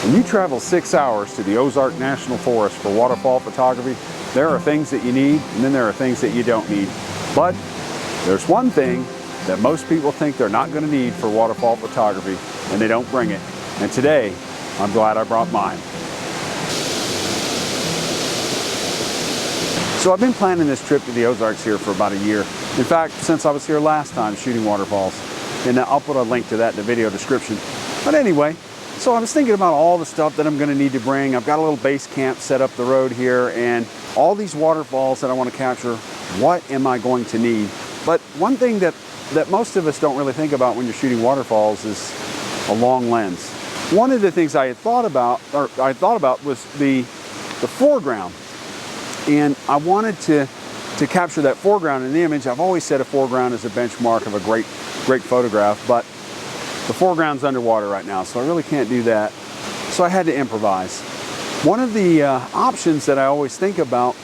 When you travel 6 hours to the Ozark National Forest for waterfall photography, there are things that you need, and then there are things that you don't need. But there's one thing that most people think they're not going to need for waterfall photography, and they don't bring it. And today, I'm glad I brought mine. So I've been planning this trip to the Ozarks here for about a year. In fact, since I was here last time shooting waterfalls. And I'll put a link to that in the video description. But anyway, so I was thinking about all the stuff that I'm going to need to bring. I've got a little base camp set up the road here, and all these waterfalls that I want to capture, what am I going to need? But one thing that most of us don't really think about when you're shooting waterfalls is a long lens. One of the things I thought about was the foreground. And I wanted to capture that foreground in the image. I've always said a foreground is a benchmark of a great photograph, but the foreground's underwater right now, so I really can't do that. So I had to improvise. One of the options that I always think about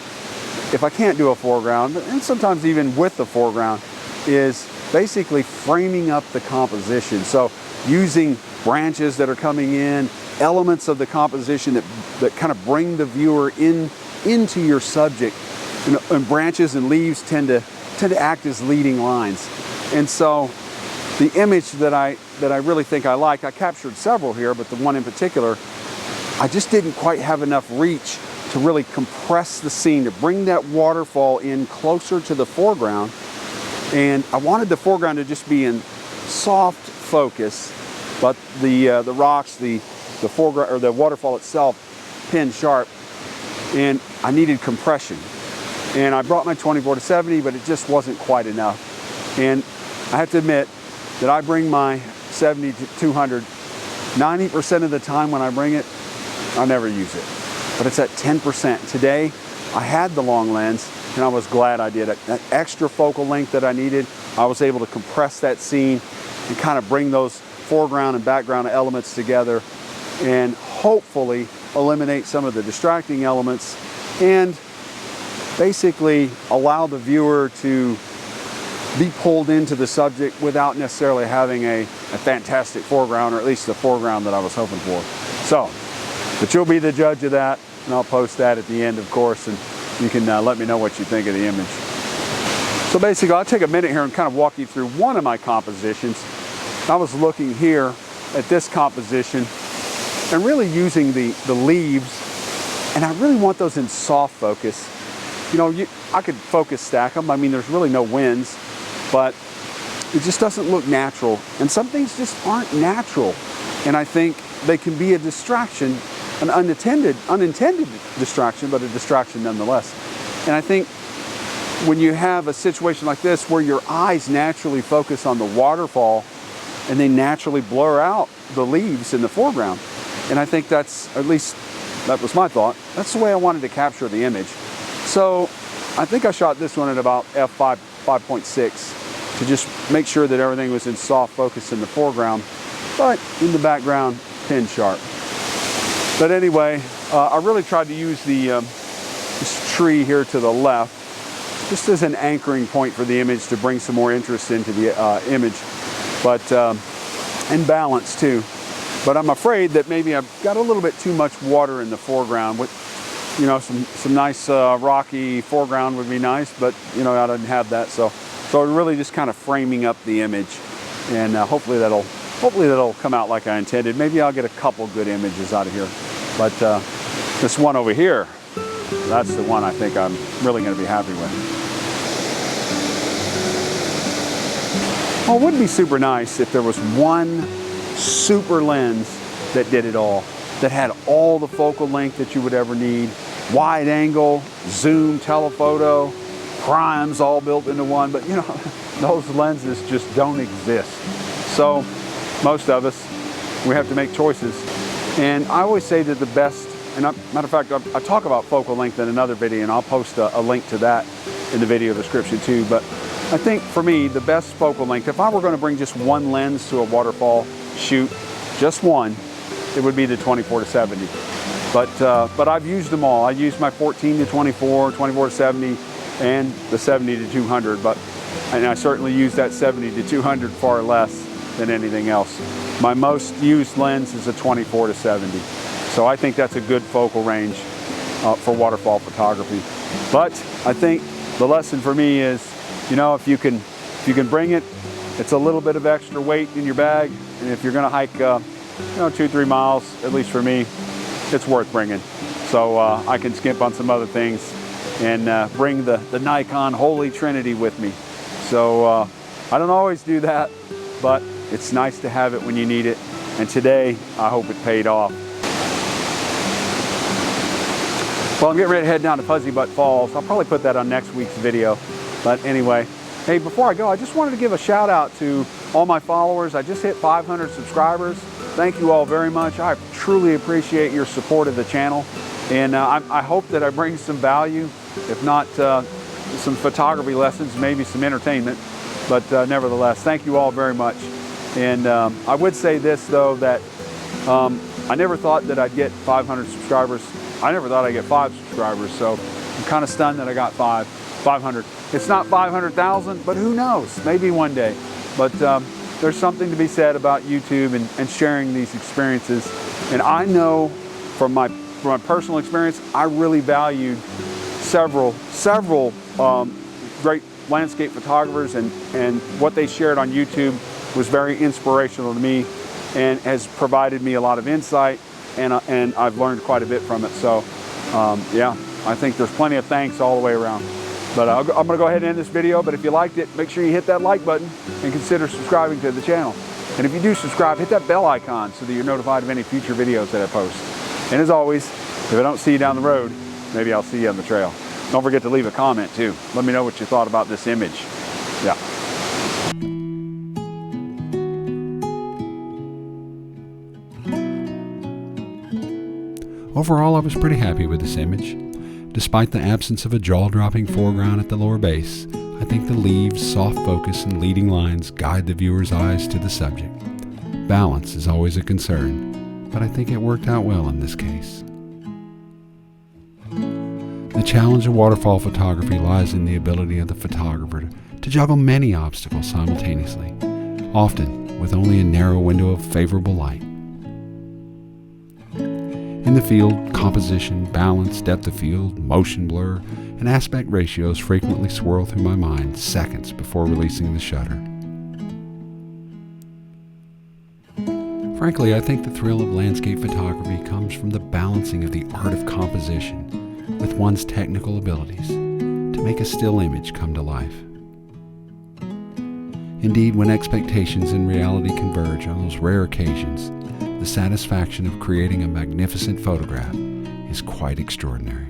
if I can't do a foreground, and sometimes even with the foreground, is basically framing up the composition. So using branches that are coming in, elements of the composition that kind of bring the viewer into your subject. You know, and branches and leaves tend to act as leading lines. And so the image that I really think I like, I captured several here, but the one in particular, I just didn't quite have enough reach to really compress the scene, to bring that waterfall in closer to the foreground. And I wanted the foreground to just be in soft focus, but the rocks, the foreground, or the waterfall itself, pin sharp. And I needed compression. And I brought my 24-70, but it just wasn't quite enough. And I have to admit that I bring my 70-200, 90% of the time when I bring it, I never use it. But it's at 10%. Today, I had the long lens, and I was glad I did it. That extra focal length that I needed, I was able to compress that scene and kind of bring those foreground and background elements together and hopefully eliminate some of the distracting elements and basically allow the viewer to be pulled into the subject without necessarily having a fantastic foreground, or at least the foreground that I was hoping for. So, but you'll be the judge of that, and I'll post that at the end, of course, and you can let me know what you think of the image. So basically, I'll take a minute here and kind of walk you through one of my compositions. I was looking here at this composition and really using the leaves, and I really want those in soft focus. You know, I could focus stack them. I mean, there's really no winds, but it just doesn't look natural. And some things just aren't natural. And I think they can be a distraction, an unintended distraction, but a distraction nonetheless. And I think when you have a situation like this where your eyes naturally focus on the waterfall and they naturally blur out the leaves in the foreground. And I think that's, at least that was my thought, that's the way I wanted to capture the image. So I think I shot this one at about f5, 5.6 to just make sure that everything was in soft focus in the foreground, but in the background, pin sharp. But anyway, I really tried to use this tree here to the left just as an anchoring point for the image to bring some more interest into the image, but and balance too. But I'm afraid that maybe I've got a little bit too much water in the foreground. With, you know, some nice rocky foreground would be nice, but you know, I didn't have that, so really just kind of framing up the image, and hopefully that'll come out like I intended. Maybe I'll get a couple good images out of here, but this one over here, that's the one I think I'm really going to be happy with. Well, it would be super nice if there was one super lens that did it all, that had all the focal length that you would ever need, wide angle, zoom, telephoto, primes all built into one. But you know, those lenses just don't exist. So most of us, we have to make choices. And I always say that the best, and matter of fact, I talk about focal length in another video, and I'll post a link to that in the video description too. But I think for me, the best focal length, if I were going to bring just one lens to a waterfall shoot, just one, it would be the 24-70. But I've used them all. I used my 14-24, 24-70, and the 70-200. And I certainly use that 70-200 far less than anything else. My most used lens is a 24-70. So I think that's a good focal range for waterfall photography. But I think the lesson for me is, you know, if you can bring it, it's a little bit of extra weight in your bag, and if you're going to hike, you know, 2-3 miles, at least for me, it's worth bringing. So I can skimp on some other things and bring the Nikon Holy Trinity with me. So I don't always do that, but it's nice to have it when you need it. And today, I hope it paid off. Well, I'm getting ready to head down to Fuzzy Butt Falls. I'll probably put that on next week's video. But anyway, hey, before I go, I just wanted to give a shout out to all my followers. I just hit 500 subscribers. Thank you all very much. I truly appreciate your support of the channel. And I hope that I bring some value, if not some photography lessons, maybe some entertainment. But nevertheless, thank you all very much. And I would say this, though, that I never thought that I'd get 500 subscribers. I never thought I'd get 5 subscribers, so I'm kind of stunned that I got 500. It's not 500,000, but who knows? Maybe one day. But there's something to be said about YouTube and sharing these experiences. And I know from my personal experience, I really valued several great landscape photographers, and what they shared on YouTube was very inspirational to me and has provided me a lot of insight, and I've learned quite a bit from it. So yeah, I think there's plenty of thanks all the way around. But I'm going to go ahead and end this video. But if you liked it, make sure you hit that like button and consider subscribing to the channel. And if you do subscribe, hit that bell icon so that you're notified of any future videos that I post. And as always, if I don't see you down the road, maybe I'll see you on the trail. Don't forget to leave a comment too. Let me know what you thought about this image. Yeah. Overall, I was pretty happy with this image. Despite the absence of a jaw-dropping foreground at the lower base, I think the leaves, soft focus, and leading lines guide the viewer's eyes to the subject. Balance is always a concern, but I think it worked out well in this case. The challenge of waterfall photography lies in the ability of the photographer to juggle many obstacles simultaneously, often with only a narrow window of favorable light. In the field, composition, balance, depth of field, motion blur, and aspect ratios frequently swirl through my mind seconds before releasing the shutter. Frankly, I think the thrill of landscape photography comes from the balancing of the art of composition with one's technical abilities to make a still image come to life. Indeed, when expectations and reality converge on those rare occasions, the satisfaction of creating a magnificent photograph is quite extraordinary.